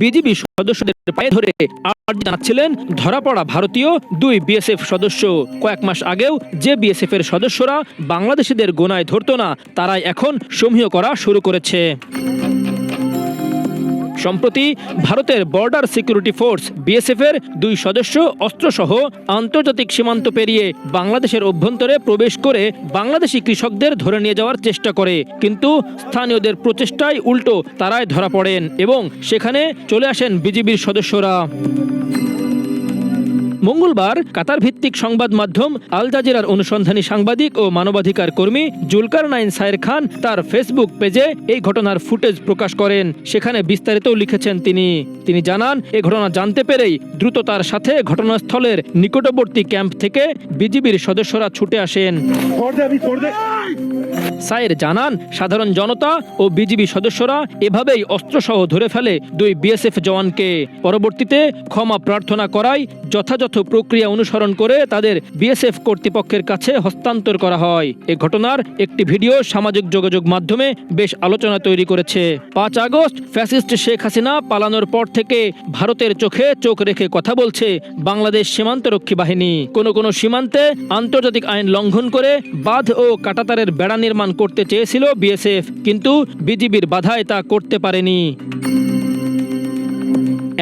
BGB সদস্যদের পায়ে ধরে আর্জি জানাচ্ছিলেন ধরা পড়া ভারতীয় 2 বিএসএফ সদস্য। কয়েক মাস আগেও যে বিএসএফ এর সদস্যরা বাংলাদেশিদের গোনায় ধরতো না, তারাই এখন সমীহ করা শুরু করেছে। সম্প্রতি ভারতের বর্ডার সিকিউরিটি ফোর্স বিএসএফ এর 2 সদস্য অস্ত্রসহ আন্তর্জাতিক সীমান্ত পেরিয়ে বাংলাদেশের অভ্যন্তরে প্রবেশ করে বাংলাদেশি কৃষকদের ধরে নিয়ে যাওয়ার চেষ্টা করে, কিন্তু স্থানীয়দের প্রচেষ্টায় উল্টো তারাই ধরা পড়েন এবং সেখানে চলে আসেন বিজিবির সদস্যরা। মঙ্গলবার কাতার ভিত্তিক সংবাদ মাধ্যম আল জাজিরার অনুসন্ধানী সাংবাদিক ও মানবাধিকার কর্মী জুলকারনাইন সায়ের খান তার ফেসবুক পেজে এই ঘটনার ফুটেজ প্রকাশ করেন। সেখানে বিস্তারিত লিখেছেন তিনি জানান, এই ঘটনা জানতে পেরেই দ্রুত তার সাথে ঘটনাস্থলের নিকটবর্তী ক্যাম্প থেকে বিজিবির সদস্যরা ছুটে আসেন। সায়ের জানান, সাধারণ জনতা ও বিজিবি সদস্যরা এভাবেই অস্ত্রসহ ধরে ফেলে 2 বিএসএফ জওয়ানকে। পরবর্তীতে ক্ষমা প্রার্থনা করায় যথাযথ প্রক্রিয়া অনুসরণ করে তাদের বিএসএফ কর্তৃপক্ষের কাছে হস্তান্তর করা হয়। এ ঘটনার একটি ভিডিও সামাজিক যোগাযোগ মাধ্যমে বেশ আলোচনা তৈরি করেছে। 5 আগস্ট ফ্যাসিস্ট শেখ হাসিনা পালানোর পর থেকে ভারতের চোখে চোখ রেখে কথা বলছে বাংলাদেশ সীমান্তরক্ষী বাহিনী। কোন সীমান্তে আন্তর্জাতিক আইন লঙ্ঘন করে বাঁধ ও কাঁটাতারের বেড়া নির্মাণ করতে চেয়েছিল বিএসএফ, কিন্তু বিজিবির বাধায় তা করতে পারেনি।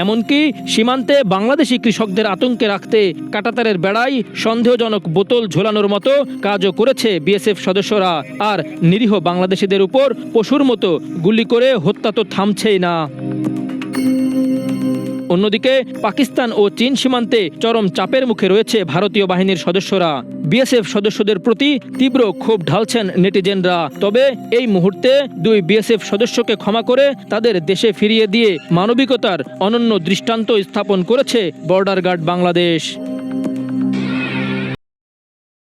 এমনকি সীমান্তে বাংলাদেশি কৃষকদের আতঙ্কে রাখতে কাঁটাতারের বেড়ায় সন্দেহজনক বোতল ঝোলানোর মতো কাজও করেছে বিএসএফ সদস্যরা। আর নিরীহ বাংলাদেশিদের উপর পশুর মতো গুলি করে হত্যা তো থামছেই না। অন্যদিকে পাকিস্তান ও চীন সীমান্তে চরম চাপের মুখে রয়েছে ভারতীয় বাহিনীর সদস্যরা। বিএসএফ সদস্যদের প্রতি তীব্র ক্ষোভ ঢালছেন নেটিজেনরা। তবে এই মুহূর্তে 2 বিএসএফ সদস্যকে ক্ষমা করে তাদের দেশে ফিরিয়ে দিয়ে মানবিকতার অনন্য দৃষ্টান্ত স্থাপন করেছে বর্ডার গার্ড বাংলাদেশ।